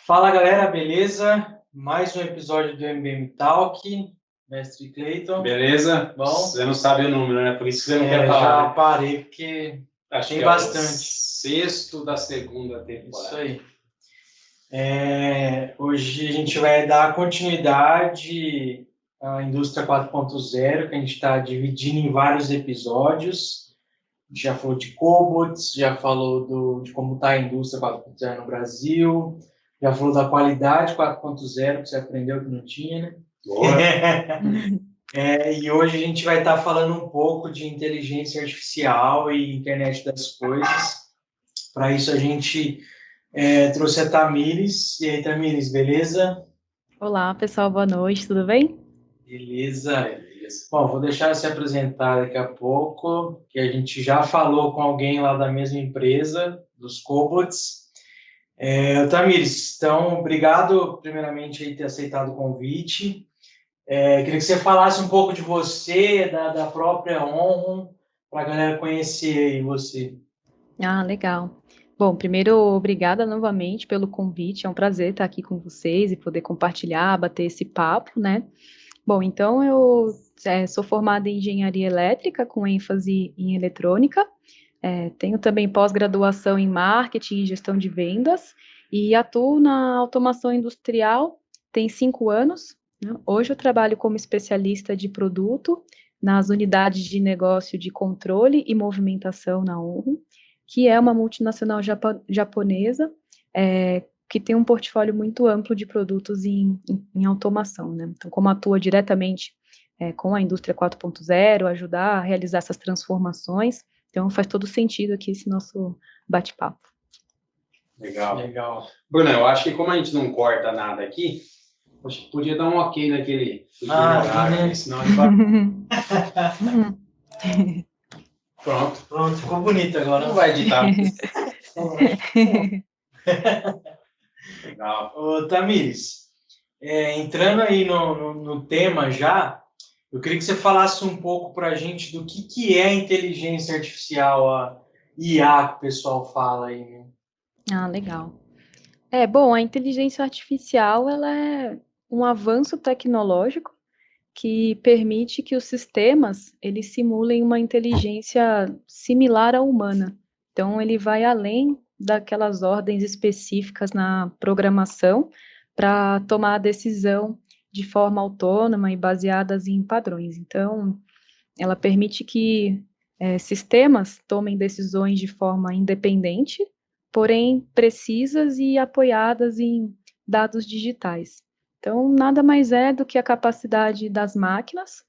Fala galera, beleza? Mais um episódio do MBM Talk, mestre Clayton. Beleza? Bom? Você não sabe o número, né? Por isso que você não quer Já falar, né? parei, porque Acho tem que é bastante. o sexto da segunda temporada. Isso aí. Hoje a gente vai dar continuidade à Indústria 4.0, que a gente está dividindo em vários episódios. A gente já falou de cobots, já falou de como está a indústria 4.0 no Brasil, já falou da qualidade 4.0, que você aprendeu que não tinha, né? Boa. E hoje a gente vai estar falando um pouco de inteligência artificial e internet das coisas. Para isso a gente trouxe a Tamires. E aí, Tamires, beleza? Olá, pessoal, boa noite, tudo bem? Beleza. Bom, vou deixar se apresentar daqui a pouco, que a gente já falou com alguém lá da mesma empresa, dos cobots. Tamires, então, obrigado primeiramente por ter aceitado o convite. Queria que você falasse um pouco de você, da própria Onrum, para a galera conhecer aí você. Ah, legal. Bom, primeiro, obrigada novamente pelo convite, é um prazer estar aqui com vocês e poder compartilhar, bater esse papo, né? Bom, então eu sou formada em engenharia elétrica com ênfase em eletrônica, tenho também pós-graduação em marketing e gestão de vendas e atuo na automação industrial tem 5 anos, né? Hoje eu trabalho como especialista de produto nas unidades de negócio de controle e movimentação na Onrum, que é uma multinacional japonesa, que tem um portfólio muito amplo de produtos em automação, né? Então, como atua diretamente com a indústria 4.0, ajudar a realizar essas transformações, então faz todo sentido aqui esse nosso bate-papo. Legal. Bruno, eu acho que como a gente não corta nada aqui, acho que podia dar um ok naquele horário, né? Senão a gente vai... Pronto, ficou bonito agora. Não vai editar. Legal. Ô, Tamires, entrando aí no tema já, eu queria que você falasse um pouco para a gente do que é inteligência artificial, a IA que o pessoal fala aí, né? Ah, legal. Bom, a inteligência artificial, ela é um avanço tecnológico que permite que os sistemas, eles simulem uma inteligência similar à humana. Então, ele vai além daquelas ordens específicas na programação para tomar a decisão de forma autônoma e baseadas em padrões. Então, ela permite que sistemas tomem decisões de forma independente, porém precisas e apoiadas em dados digitais. Então, nada mais é do que a capacidade das máquinas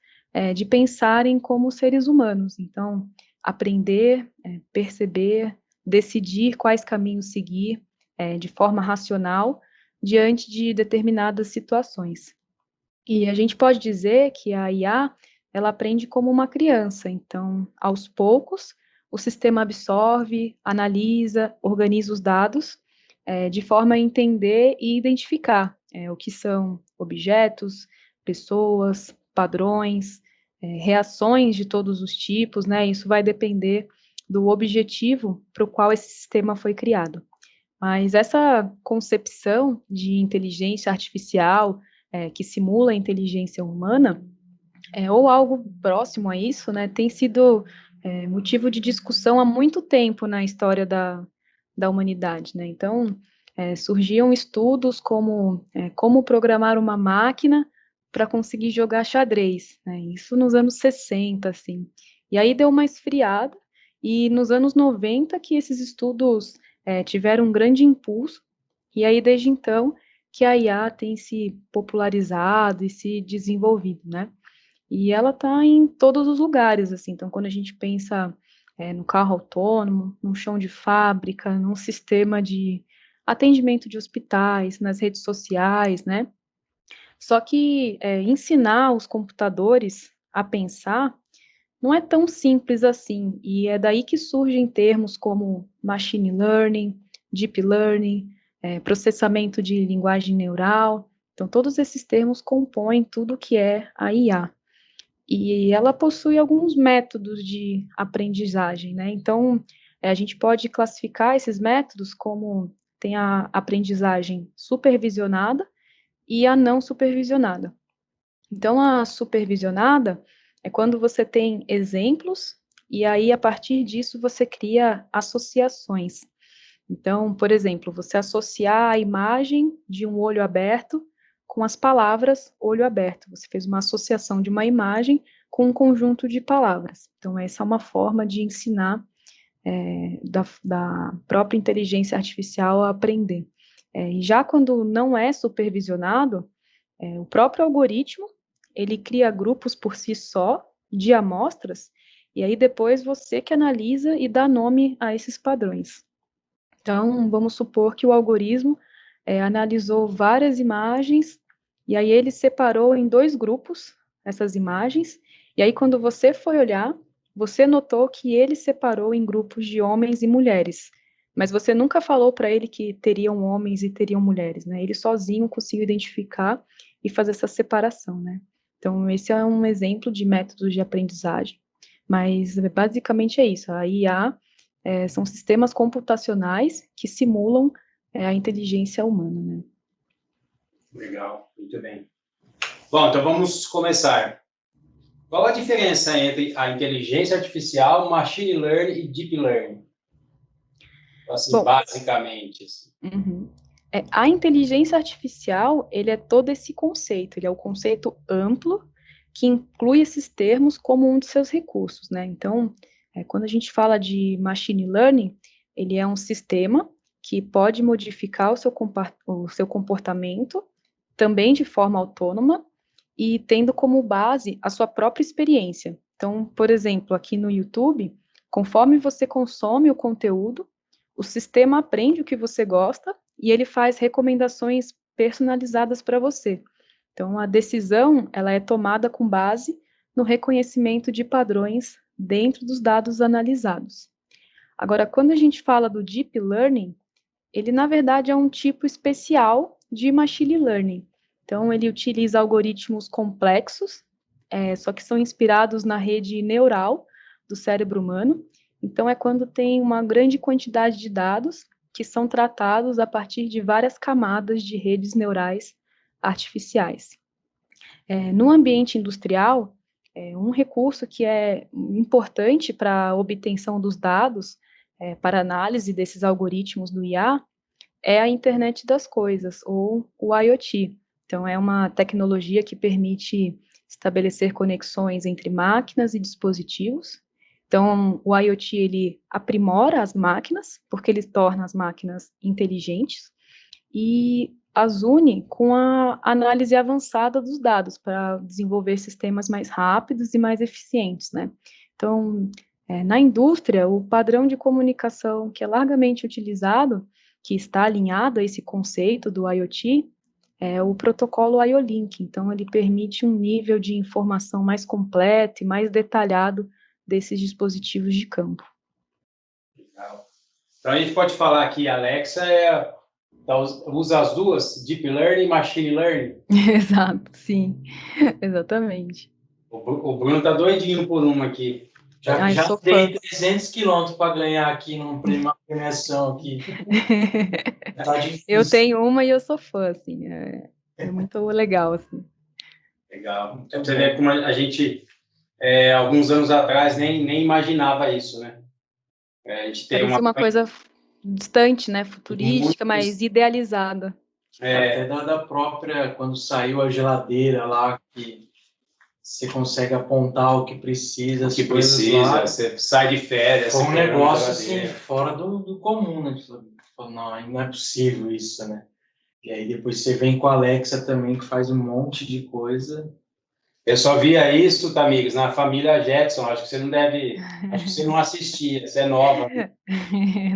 de pensarem como seres humanos. Então, aprender, perceber, decidir quais caminhos seguir de forma racional diante de determinadas situações. E a gente pode dizer que a IA ela aprende como uma criança. Então, aos poucos, o sistema absorve, analisa, organiza os dados de forma a entender e identificar o que são objetos, pessoas, padrões, reações de todos os tipos, né? Isso vai depender do objetivo para o qual esse sistema foi criado. Mas essa concepção de inteligência artificial que simula a inteligência humana, ou algo próximo a isso, né, tem sido motivo de discussão há muito tempo na história da humanidade, né? Então, surgiam estudos como programar uma máquina para conseguir jogar xadrez, né? Isso nos anos 60, assim. E aí deu uma esfriada, e nos anos 90 que esses estudos tiveram um grande impulso, e aí desde então que a IA tem se popularizado e se desenvolvido, né? E ela está em todos os lugares, assim. Então, quando a gente pensa no carro autônomo, no chão de fábrica, num sistema de atendimento de hospitais, nas redes sociais, né? Só que ensinar os computadores a pensar não é tão simples assim, e é daí que surgem termos como machine learning, deep learning, processamento de linguagem neural. Então, todos esses termos compõem tudo que é a IA. E ela possui alguns métodos de aprendizagem, né? Então, a gente pode classificar esses métodos como tem a aprendizagem supervisionada e a não supervisionada. Então, a supervisionada é quando você tem exemplos e aí, a partir disso, você cria associações. Então, por exemplo, você associar a imagem de um olho aberto com as palavras olho aberto. Você fez uma associação de uma imagem com um conjunto de palavras. Então, essa é uma forma de ensinar da própria inteligência artificial a aprender. E já quando não é supervisionado, o próprio algoritmo, ele cria grupos por si só, de amostras, e aí depois você que analisa e dá nome a esses padrões. Então, vamos supor que o algoritmo analisou várias imagens, e aí ele separou em 2 grupos essas imagens, e aí quando você foi olhar, você notou que ele separou em grupos de homens e mulheres, mas você nunca falou para ele que teriam homens e teriam mulheres, né? Ele sozinho conseguiu identificar e fazer essa separação, né? Então, esse é um exemplo de métodos de aprendizagem. Mas, basicamente, é isso. A IA são sistemas computacionais que simulam a inteligência humana, né? Legal, muito bem. Bom, então vamos começar. Qual a diferença entre a inteligência artificial, machine learning e deep learning? Assim, Bom, basicamente. Assim. A inteligência artificial, ele é todo esse conceito, ele é o conceito amplo que inclui esses termos como um de seus recursos, né? Então, quando a gente fala de machine learning, ele é um sistema que pode modificar o seu comportamento também de forma autônoma e tendo como base a sua própria experiência. Então, por exemplo, aqui no YouTube, conforme você consome o conteúdo, o sistema aprende o que você gosta e ele faz recomendações personalizadas para você. Então, a decisão, ela é tomada com base no reconhecimento de padrões dentro dos dados analisados. Agora, quando a gente fala do Deep Learning, ele, na verdade, é um tipo especial de Machine Learning. Então, ele utiliza algoritmos complexos, só que são inspirados na rede neural do cérebro humano. Então, é quando tem uma grande quantidade de dados que são tratados a partir de várias camadas de redes neurais artificiais. No ambiente industrial, um recurso que é importante para a obtenção dos dados, para análise desses algoritmos do IA, é a internet das coisas, ou o IoT. Então, é uma tecnologia que permite estabelecer conexões entre máquinas e dispositivos. Então, o IoT, ele aprimora as máquinas, porque ele torna as máquinas inteligentes, e as une com a análise avançada dos dados, para desenvolver sistemas mais rápidos e mais eficientes, né? Então, na indústria, o padrão de comunicação que é largamente utilizado, que está alinhado a esse conceito do IoT, é o protocolo IO-Link. Então, ele permite um nível de informação mais completo e mais detalhado desses dispositivos de campo. Legal. Então, a gente pode falar que Alexa usa as duas, Deep Learning e Machine Learning? Exato, sim, exatamente. O Bruno está doidinho por uma aqui. Já dei 300 quilômetros para ganhar aqui numa premiação aqui. Tá difícil. Eu tenho uma e eu sou fã, assim, é muito legal, assim. Legal. Você vê como a gente, alguns anos atrás, nem imaginava isso, né? A gente tem uma coisa distante, né, futurística, mas idealizada. Até da própria, quando saiu a geladeira lá, que você consegue apontar o que precisa, o que precisa, você sai de férias. Foi um negócio assim, fora do comum, né? Não é possível isso, né? E aí depois você vem com a Alexa também, que faz um monte de coisa. Eu só via isso, tá, amigos, na família Jetson. Acho que você não deve. Acho que você não assistia, você é nova.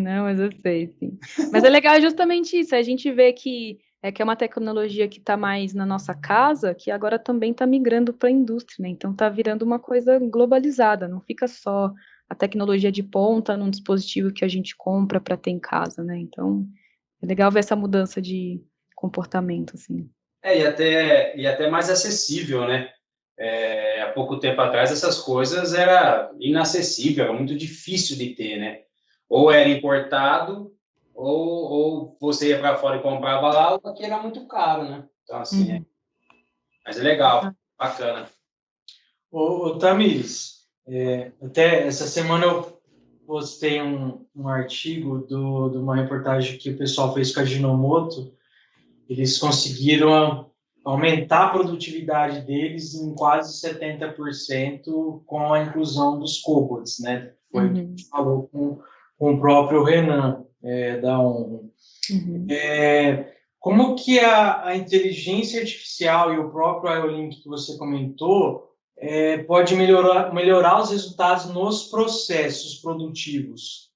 Não, mas eu sei, sim. Mas é legal justamente isso, a gente vê que é uma tecnologia que está mais na nossa casa, que agora também está migrando para a indústria, né? Então está virando uma coisa globalizada, não fica só a tecnologia de ponta num dispositivo que a gente compra para ter em casa, né? Então é legal ver essa mudança de comportamento, assim. E até mais acessível, né? Há pouco tempo atrás essas coisas era inacessível, era muito difícil de ter, né? Ou era importado, ou você ia para fora e comprava lá, ou aqui era muito caro, né? Então, assim, mas é legal, bacana. Ô, Tamires, até essa semana eu postei um artigo de uma reportagem que o pessoal fez com a Ginomoto. Eles conseguiram aumentar a produtividade deles em quase 70% com a inclusão dos cobots, né? Foi o que a gente falou com o próprio Renan, da ONU. Como que a inteligência artificial e o próprio IO-Link que você comentou pode melhorar os resultados nos processos produtivos?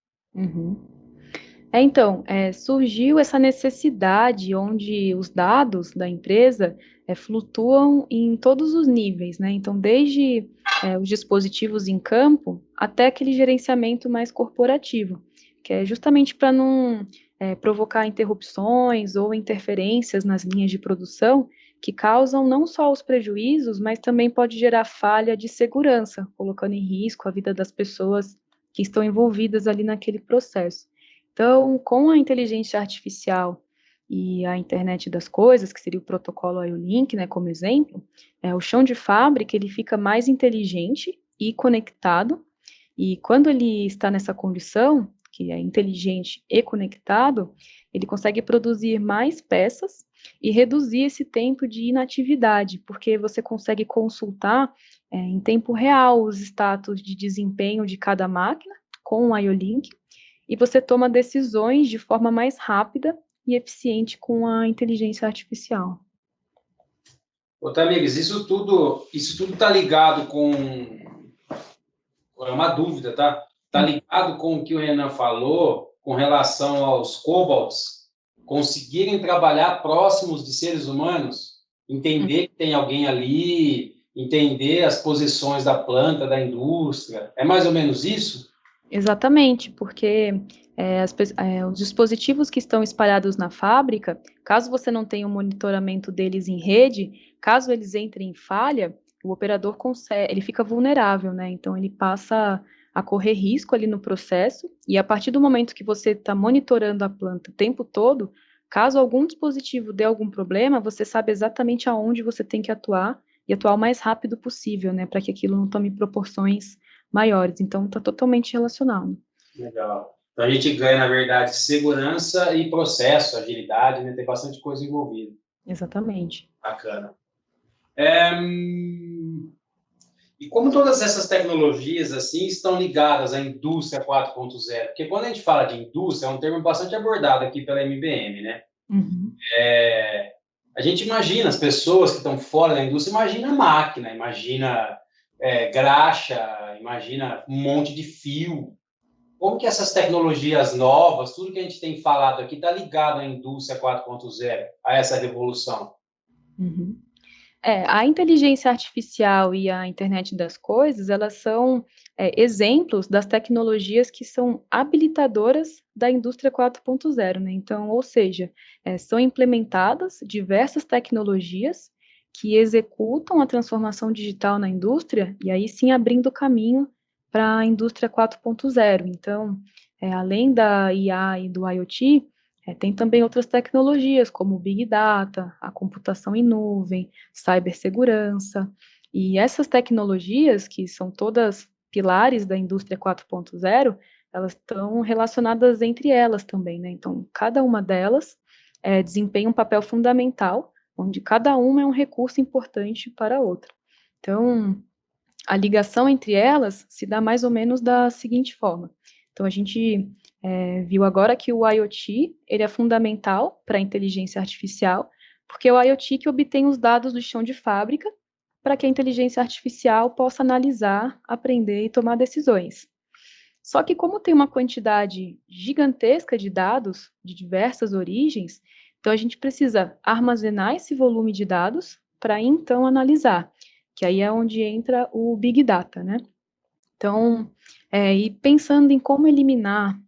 Então, surgiu essa necessidade onde os dados da empresa flutuam em todos os níveis, né? Então, desde os dispositivos em campo até aquele gerenciamento mais corporativo, que é justamente para não provocar interrupções ou interferências nas linhas de produção que causam não só os prejuízos, mas também pode gerar falha de segurança, colocando em risco a vida das pessoas que estão envolvidas ali naquele processo. Então, com a inteligência artificial e a internet das coisas, que seria o protocolo IO-Link, né, como exemplo, o chão de fábrica ele fica mais inteligente e conectado, e quando ele está nessa condição, que é inteligente e conectado, ele consegue produzir mais peças e reduzir esse tempo de inatividade, porque você consegue consultar em tempo real os status de desempenho de cada máquina com o IO-Link, e você toma decisões de forma mais rápida e eficiente com a inteligência artificial. Ô, Tamires, isso tudo está ligado com... É uma dúvida, tá? Está ligado com o que o Renan falou com relação aos cobots conseguirem trabalhar próximos de seres humanos, entender que tem alguém ali, entender as posições da planta, da indústria. É mais ou menos isso? Exatamente, porque os dispositivos que estão espalhados na fábrica, caso você não tenha um monitoramento deles em rede, caso eles entrem em falha, o operador ele fica vulnerável, né? Então ele passa a correr risco ali no processo, e a partir do momento que você está monitorando a planta o tempo todo, caso algum dispositivo dê algum problema, você sabe exatamente aonde você tem que atuar e atuar o mais rápido possível, né? Para que aquilo não tome proporções maiores, então está totalmente relacionado. Legal. Então a gente ganha, na verdade, segurança e processo, agilidade, né? Tem bastante coisa envolvida. Exatamente. Bacana. E como todas essas tecnologias assim estão ligadas à indústria 4.0? Porque quando a gente fala de indústria, é um termo bastante abordado aqui pela MBM, né? A gente imagina as pessoas que estão fora da indústria, imagina máquina, imagina graxa, imagina um monte de fio. Como que essas tecnologias novas, tudo que a gente tem falado aqui, está ligado à indústria 4.0, a essa revolução? A inteligência artificial e a internet das coisas, elas são exemplos das tecnologias que são habilitadoras da indústria 4.0, né? Então, ou seja, são implementadas diversas tecnologias que executam a transformação digital na indústria, e aí sim abrindo caminho para a indústria 4.0. Então, além da IA e do IoT, tem também outras tecnologias, como o Big Data, a computação em nuvem, cibersegurança, e essas tecnologias, que são todas pilares da indústria 4.0, elas estão relacionadas entre elas também, né? Então, cada uma delas desempenha um papel fundamental, onde cada uma é um recurso importante para a outra. Então, a ligação entre elas se dá mais ou menos da seguinte forma. Então, a gente viu agora que o IoT ele é fundamental para a inteligência artificial, porque é o IoT que obtém os dados do chão de fábrica para que a inteligência artificial possa analisar, aprender e tomar decisões. Só que como tem uma quantidade gigantesca de dados de diversas origens, então a gente precisa armazenar esse volume de dados para então analisar, que aí é onde entra o Big Data, né? Então, e pensando em como eliminar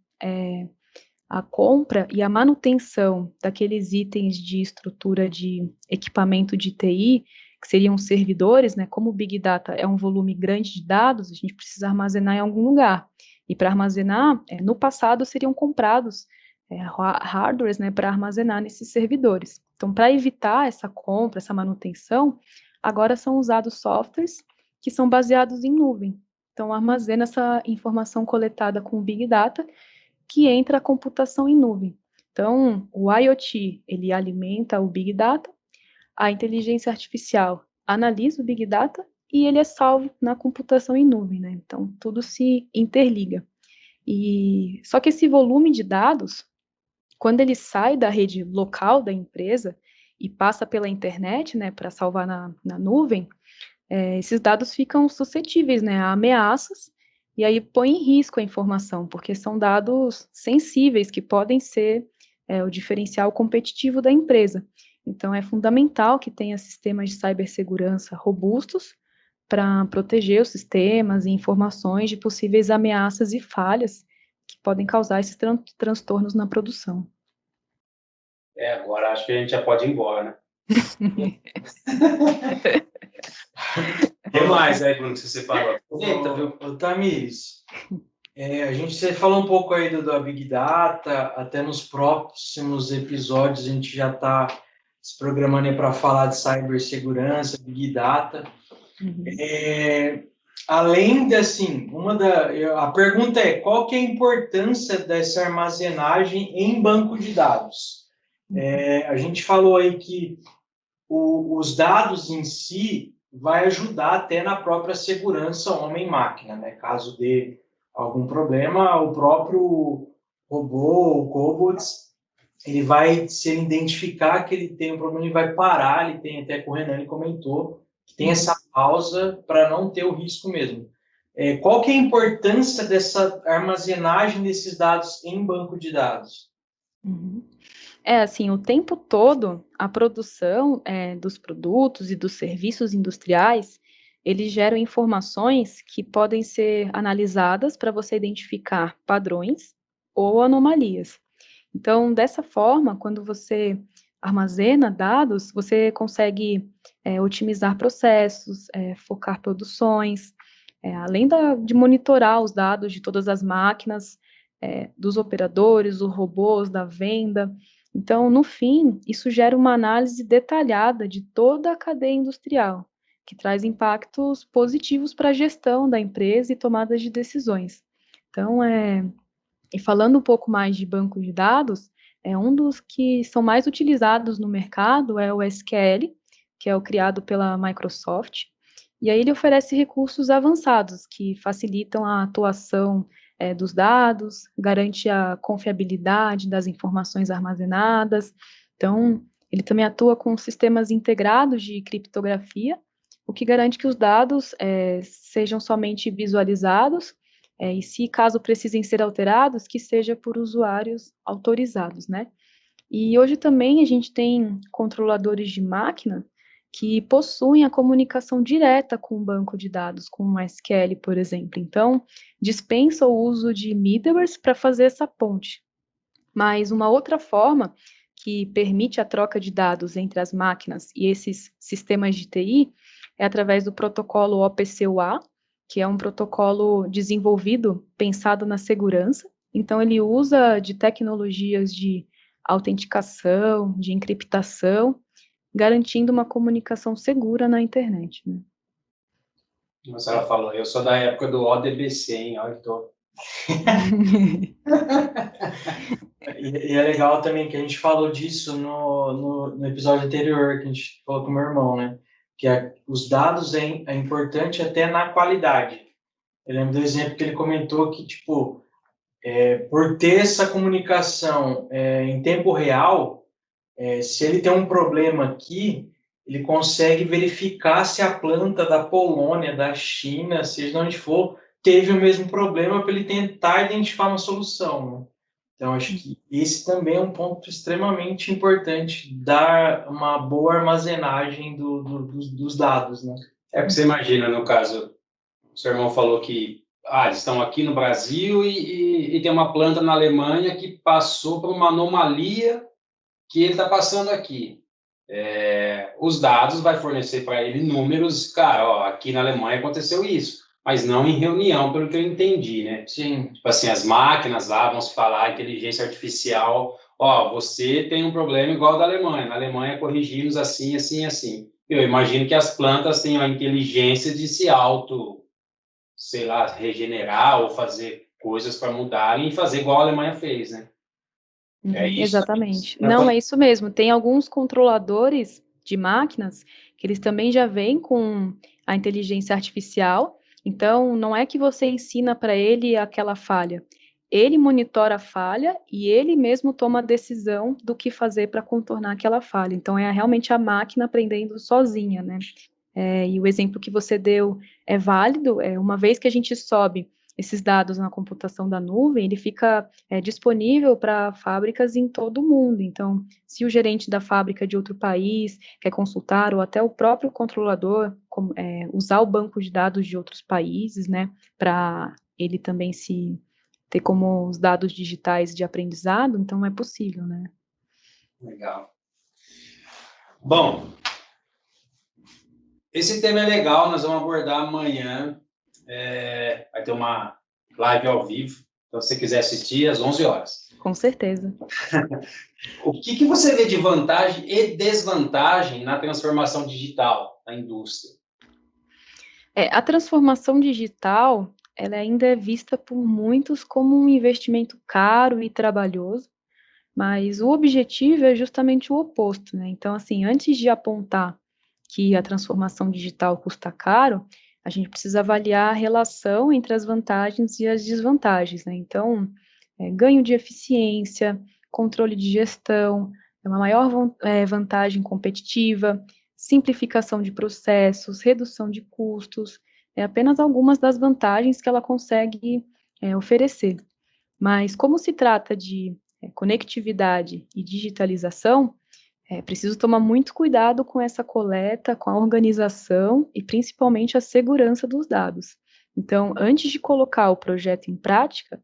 a compra e a manutenção daqueles itens de estrutura de equipamento de TI, que seriam servidores, né? Como o Big Data é um volume grande de dados, a gente precisa armazenar em algum lugar. E para armazenar, no passado seriam comprados hardwares, né, para armazenar nesses servidores. Então, para evitar essa compra, essa manutenção, agora são usados softwares que são baseados em nuvem. Então, armazena essa informação coletada com o Big Data, que entra a computação em nuvem. Então, o IoT, ele alimenta o Big Data, a inteligência artificial analisa o Big Data e ele é salvo na computação em nuvem, né? Então, tudo se interliga. E só que esse volume de dados, quando ele sai da rede local da empresa e passa pela internet, né, para salvar na nuvem, esses dados ficam suscetíveis, né, a ameaças, e aí põe em risco a informação, porque são dados sensíveis que podem ser o diferencial competitivo da empresa. Então, é fundamental que tenha sistemas de cibersegurança robustos para proteger os sistemas e informações de possíveis ameaças e falhas que podem causar esses transtornos na produção. Agora acho que a gente já pode ir embora, né? O que mais aí, Bruno, que você separou? Eita, viu? Tamires, você falou um pouco aí do Big Data, até nos próximos episódios a gente já está se programando para falar de cibersegurança, Big Data. Uhum. Além de, assim, a pergunta é, qual que é a importância dessa armazenagem em banco de dados? A gente falou aí que os dados em si vai ajudar até na própria segurança homem-máquina, né? Caso dê algum problema, o próprio robô, o cobots, ele vai, se ele identificar que ele tem um problema, ele vai parar, ele tem até que o Renan ele comentou, que tem essa pausa para não ter o risco mesmo. Qual que é a importância dessa armazenagem desses dados em banco de dados? Uhum. Assim, o tempo todo, a produção dos produtos e dos serviços industriais, eles geram informações que podem ser analisadas para você identificar padrões ou anomalias. Então, dessa forma, quando você armazena dados, você consegue otimizar processos, focar produções, além de monitorar os dados de todas as máquinas, dos operadores, dos robôs, da venda. Então, no fim, isso gera uma análise detalhada de toda a cadeia industrial, que traz impactos positivos para a gestão da empresa e tomadas de decisões. Então, e falando um pouco mais de banco de dados, um dos que são mais utilizados no mercado é o SQL, que é o criado pela Microsoft, e aí ele oferece recursos avançados que facilitam a atuação dos dados, garante a confiabilidade das informações armazenadas. Então, ele também atua com sistemas integrados de criptografia, o que garante que os dados sejam somente visualizados e se caso precisem ser alterados, que seja por usuários autorizados, né? E hoje também a gente tem controladores de máquina que possuem a comunicação direta com o banco de dados, com o SQL, por exemplo. Então, dispensa o uso de middlewares para fazer essa ponte. Mas uma outra forma que permite a troca de dados entre as máquinas e esses sistemas de TI é através do protocolo OPC-UA, que é um protocolo desenvolvido pensado na segurança. Então, ele usa de tecnologias de autenticação, de encriptação, garantindo uma comunicação segura na internet, né? Mas ela falou, eu sou da época do ODBC, hein? Olha, E é legal também que a gente falou disso no episódio anterior, que a gente falou com o meu irmão, né? Que os dados é importante até na qualidade. Eu lembro do exemplo que ele comentou que, tipo, por ter essa comunicação em tempo real, se ele tem um problema aqui, ele consegue verificar se a planta da Polônia, da China, seja de onde for, teve o mesmo problema para ele tentar identificar uma solução, né? Então, acho que esse também é um ponto extremamente importante, dar uma boa armazenagem dos dados, né? Porque você imagina, no caso, o seu irmão falou que eles estão aqui no Brasil e tem uma planta na Alemanha que passou por uma anomalia que ele está passando aqui. Os dados vai fornecer para ele números, cara, aqui na Alemanha aconteceu isso. mas não em reunião, pelo que eu entendi, né? Sim. Tipo assim, as máquinas lá vão se falar, inteligência artificial, ó, você tem um problema igual ao da Alemanha, na Alemanha corrigimos assim, assim, assim. Eu imagino que as plantas tenham a inteligência de se auto, sei lá, regenerar ou fazer coisas para mudarem e fazer igual a Alemanha fez, né? É isso? Exatamente. Não, é isso mesmo. Tem alguns controladores de máquinas que eles também já vêm com a inteligência artificial. Então, não é que você ensina para ele aquela falha. Ele monitora a falha e ele mesmo toma a decisão do que fazer para contornar aquela falha. Então, é realmente a máquina aprendendo sozinha, né? E o exemplo que você deu é válido. Uma vez que a gente sobe esses dados na computação da nuvem, ele fica disponível para fábricas em todo o mundo. Então, se o gerente da fábrica de outro país quer consultar, ou até o próprio controlador, usar o banco de dados de outros países, né, para ele também se ter como os dados digitais de aprendizado, então é possível, né? Legal. Bom, esse tema é legal, nós vamos abordar amanhã. Vai ter uma live ao vivo, então se você quiser assistir, às 11 horas. Com certeza. O que você vê de vantagem e desvantagem na transformação digital da indústria? A transformação digital, ela ainda é vista por muitos como um investimento caro e trabalhoso, mas o objetivo é justamente o oposto, né? Então, assim, antes de apontar que a transformação digital custa caro, a gente precisa avaliar a relação entre as vantagens e as desvantagens, né? Então, ganho de eficiência, controle de gestão, uma maior vantagem competitiva, simplificação de processos, redução de custos, apenas algumas das vantagens que ela consegue oferecer. Mas como se trata de conectividade e digitalização, é preciso tomar muito cuidado com essa coleta, com a organização e principalmente a segurança dos dados. Então, antes de colocar o projeto em prática,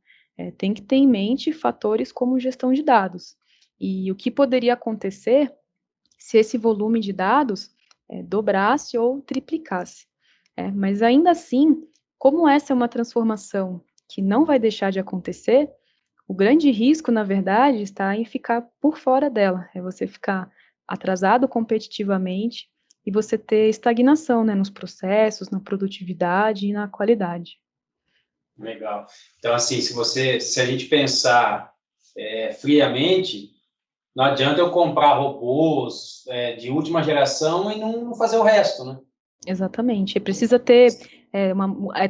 tem que ter em mente fatores como gestão de dados. E o que poderia acontecer se esse volume de dados dobrasse ou triplicasse. Mas ainda assim, como essa é uma transformação que não vai deixar de acontecer, o grande risco, na verdade, está em ficar por fora dela, é você ficar atrasado competitivamente e você ter estagnação, né, nos processos, na produtividade e na qualidade. Legal. Então, assim, se a gente pensar friamente, não adianta eu comprar robôs de última geração e não fazer o resto, né? Exatamente. Precisa ter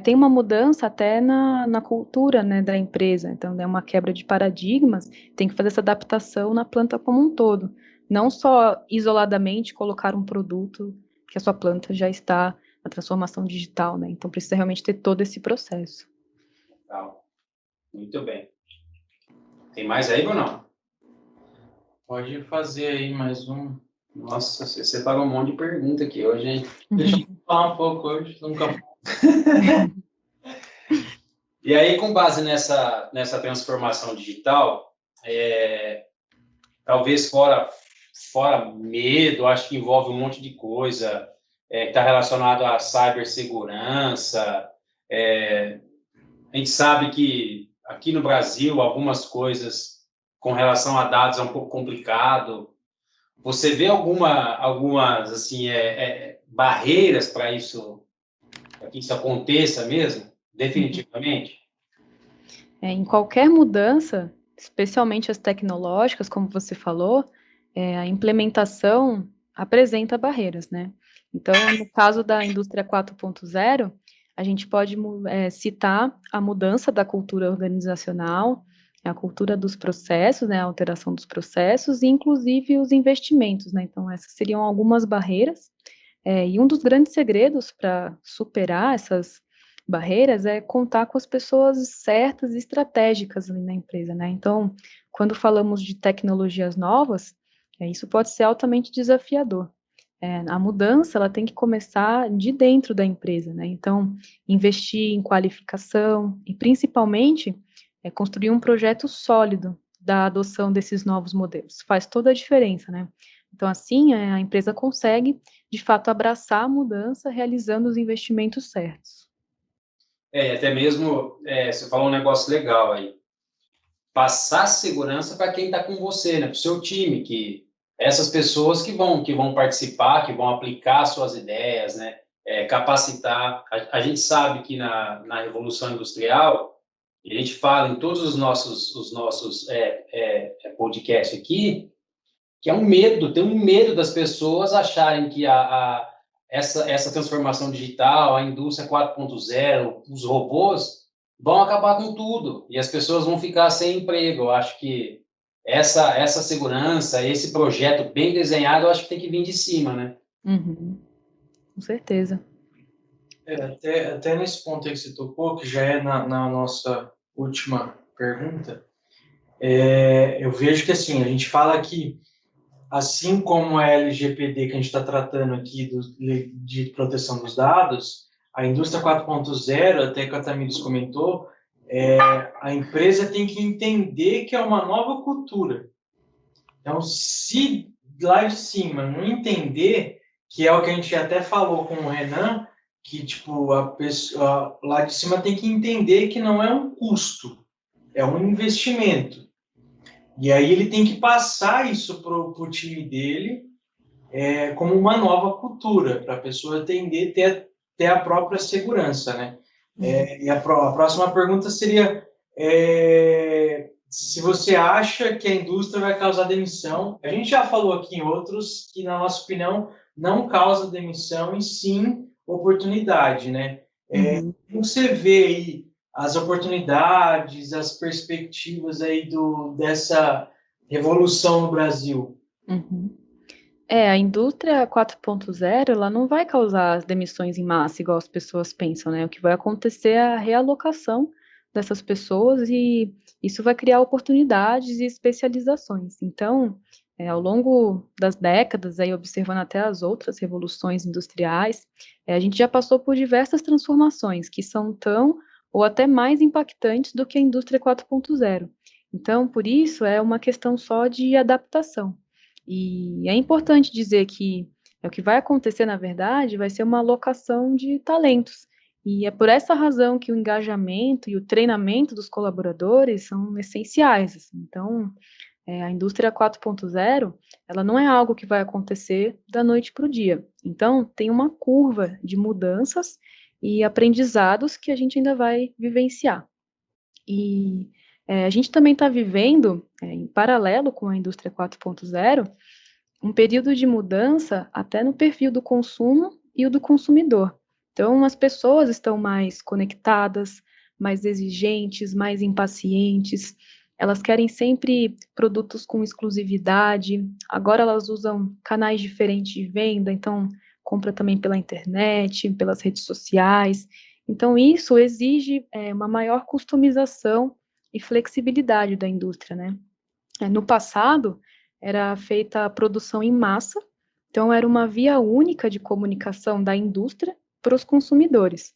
tem uma mudança até na cultura, né, da empresa. Então, é uma quebra de paradigmas. Tem que fazer essa adaptação na planta como um todo. Não só isoladamente colocar um produto que a sua planta já está na transformação digital, né? Então, precisa realmente ter todo esse processo. Legal. Muito bem. Tem mais aí ou não? Pode fazer aí mais um. Nossa, você separou um monte de pergunta aqui hoje, hein? Deixa eu falar um pouco hoje, nunca. E aí, com base nessa transformação digital, talvez fora medo, acho que envolve um monte de coisa que está relacionado à cibersegurança. A gente sabe que aqui no Brasil algumas coisas com relação a dados é um pouco complicado. Você vê algumas assim barreiras para que isso aconteça mesmo, definitivamente? Em qualquer mudança, especialmente as tecnológicas, como você falou, a implementação apresenta barreiras, né? Então, no caso da indústria 4.0, a gente pode citar a mudança da cultura organizacional, a cultura dos processos, né, a alteração dos processos e, inclusive, os investimentos, né? Então, essas seriam algumas barreiras. E um dos grandes segredos para superar essas barreiras é contar com as pessoas certas e estratégicas ali na empresa, né? Então, quando falamos de tecnologias novas, isso pode ser altamente desafiador. A mudança, ela tem que começar de dentro da empresa, né? Então, investir em qualificação e, principalmente, construir um projeto sólido da adoção desses novos modelos. Faz toda a diferença, né? Então, assim, a empresa consegue, de fato, abraçar a mudança realizando os investimentos certos. Até mesmo, você falou um negócio legal aí. Passar segurança para quem está com você, né? Para o seu time, que essas pessoas que vão participar, que vão aplicar suas ideias, né? Capacitar. A gente sabe que na Revolução Industrial, e a gente fala em todos os nossos podcasts aqui, que é um medo, tem um medo das pessoas acharem que essa transformação digital, a indústria 4.0, os robôs, vão acabar com tudo e as pessoas vão ficar sem emprego. Eu acho que essa segurança, esse projeto bem desenhado, eu acho que tem que vir de cima, né? Uhum, com certeza. Até nesse ponto aí que você tocou, que já é na nossa última pergunta, eu vejo que assim, a gente fala que, assim como a LGPD que a gente está tratando aqui de proteção dos dados, a indústria 4.0, até que a Tamires comentou, a empresa tem que entender que é uma nova cultura. Então, se lá de cima não entender, que é o que a gente até falou com o Renan, que tipo a pessoa lá de cima tem que entender que não é um custo, é um investimento. E aí ele tem que passar isso para o time dele como uma nova cultura, para a pessoa atender, ter a própria segurança, né? E a próxima pergunta seria se você acha que a indústria vai causar demissão. A gente já falou aqui em outros que, na nossa opinião, não causa demissão e sim oportunidade, né? Como você vê aí as oportunidades, as perspectivas aí dessa revolução no Brasil? Uhum. A indústria 4.0, ela não vai causar as demissões em massa, igual as pessoas pensam, né? O que vai acontecer é a realocação dessas pessoas e isso vai criar oportunidades e especializações. Então, ao longo das décadas, aí observando até as outras revoluções industriais, a gente já passou por diversas transformações que são tão ou até mais impactantes do que a indústria 4.0. Então, por isso, é uma questão só de adaptação. E é importante dizer que o que vai acontecer, na verdade, vai ser uma alocação de talentos. E é por essa razão que o engajamento e o treinamento dos colaboradores são essenciais. Assim. Então, a indústria 4.0, ela não é algo que vai acontecer da noite para o dia. Então, tem uma curva de mudanças e aprendizados que a gente ainda vai vivenciar. E a gente também está vivendo, em paralelo com a indústria 4.0, um período de mudança até no perfil do consumo e o do consumidor. Então, as pessoas estão mais conectadas, mais exigentes, mais impacientes, elas querem sempre produtos com exclusividade, agora elas usam canais diferentes de venda, então compra também pela internet, pelas redes sociais. Então, isso exige uma maior customização e flexibilidade da indústria, né? No passado, era feita a produção em massa, então era uma via única de comunicação da indústria para os consumidores.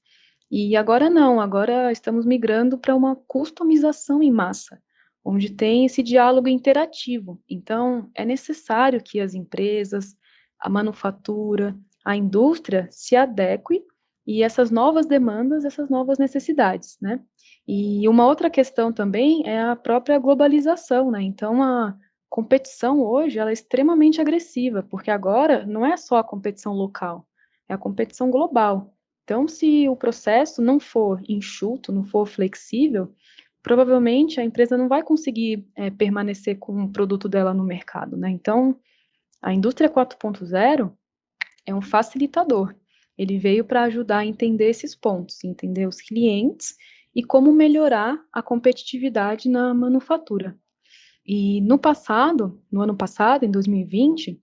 E agora não, agora estamos migrando para uma customização em massa, onde tem esse diálogo interativo. Então, é necessário que as empresas, a manufatura, a indústria se adequem e essas novas demandas, essas novas necessidades, né? E uma outra questão também é a própria globalização, né? Então, a competição hoje ela é extremamente agressiva, porque agora não é só a competição local, é a competição global. Então, se o processo não for enxuto, não for flexível, provavelmente a empresa não vai conseguir permanecer com o produto dela no mercado, né? Então, a indústria 4.0 é um facilitador. Ele veio para ajudar a entender esses pontos, entender os clientes e como melhorar a competitividade na manufatura. E no ano passado, em 2020,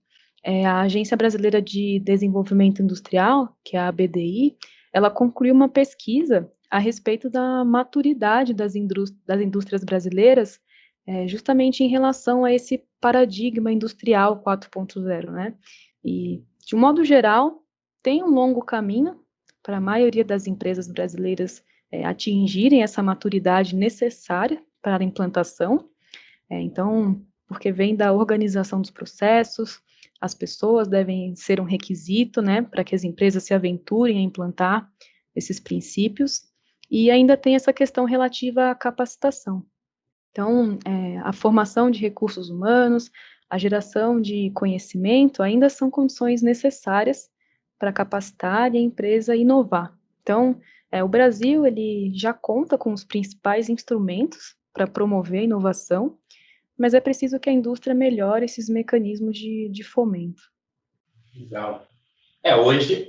a Agência Brasileira de Desenvolvimento Industrial, que é a ABDI, ela concluiu uma pesquisa a respeito da maturidade das indústrias brasileiras, justamente em relação a esse paradigma industrial 4.0, né? E, de um modo geral, tem um longo caminho para a maioria das empresas brasileiras atingirem essa maturidade necessária para a implantação. Então, porque vem da organização dos processos, as pessoas devem ser um requisito, né, para que as empresas se aventurem a implantar esses princípios. E ainda tem essa questão relativa à capacitação. Então, a formação de recursos humanos, a geração de conhecimento ainda são condições necessárias para capacitar e a empresa inovar. Então, o Brasil ele já conta com os principais instrumentos para promover a inovação, mas é preciso que a indústria melhore esses mecanismos de fomento. Legal. Hoje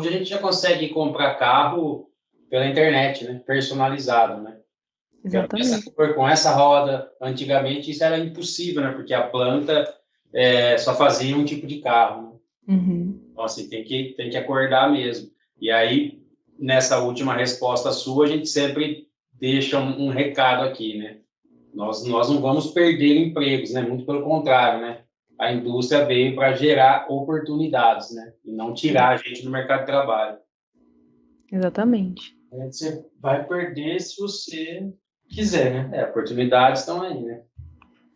a gente já consegue comprar carro pela internet, né? Personalizado, né? Exatamente. Com essa roda, antigamente isso era impossível, né? Porque a planta só fazia um tipo de carro, né? Uhum. Então, assim, tem que acordar mesmo. E aí, nessa última resposta sua, a gente sempre deixa um recado aqui, né? Nós não vamos perder empregos, né? Muito pelo contrário, né? A indústria veio para gerar oportunidades, né? E não tirar a gente do mercado de trabalho. Exatamente. Você vai perder se você quiser, né? Oportunidades estão aí, né?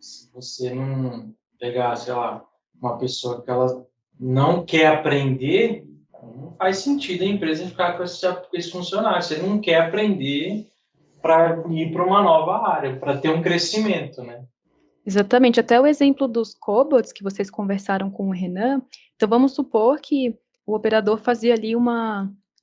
Se você não pegar, sei lá, uma pessoa que ela não quer aprender, não faz sentido a empresa ficar com esse funcionário. Você não quer aprender para ir para uma nova área, para ter um crescimento, né? Exatamente, até o exemplo dos cobots que vocês conversaram com o Renan. Então, vamos supor que o operador fazia ali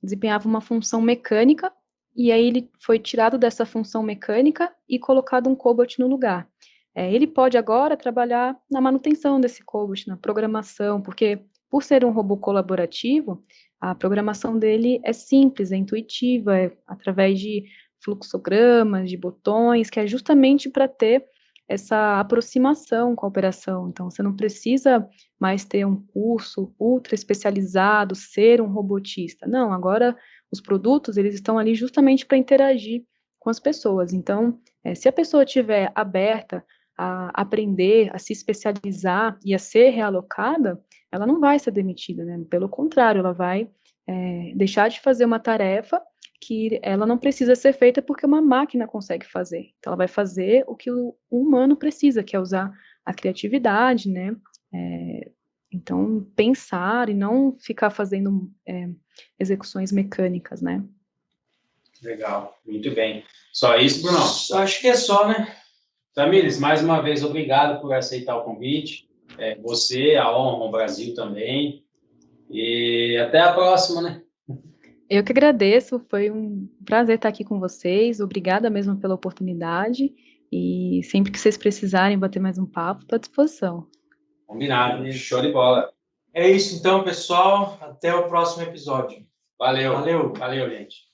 desempenhava uma função mecânica, e aí ele foi tirado dessa função mecânica e colocado um cobot no lugar. Ele pode agora trabalhar na manutenção desse cobot, na programação, porque por ser um robô colaborativo, a programação dele é simples, é intuitiva, é através de fluxogramas, de botões, que é justamente para ter essa aproximação com a operação. Então, você não precisa mais ter um curso ultra especializado, ser um robotista. Não, agora os produtos, eles estão ali justamente para interagir com as pessoas. Então, se a pessoa estiver aberta a aprender, a se especializar e a ser realocada, ela não vai ser demitida, né? Pelo contrário, ela vai deixar de fazer uma tarefa que ela não precisa ser feita porque uma máquina consegue fazer. Então, ela vai fazer o que o humano precisa, que é usar a criatividade, né? Então, pensar e não ficar fazendo execuções mecânicas, né? Legal, muito bem. Só isso, Bruno? Acho que é só, né? Tamires, mais uma vez, obrigado por aceitar o convite. Você, a Honra, o Brasil também. E até a próxima, né? Eu que agradeço, foi um prazer estar aqui com vocês. Obrigada mesmo pela oportunidade. E sempre que vocês precisarem bater mais um papo, estou à disposição. Combinado. Show de bola. É isso então, pessoal. Até o próximo episódio. Valeu. Valeu. Valeu, gente.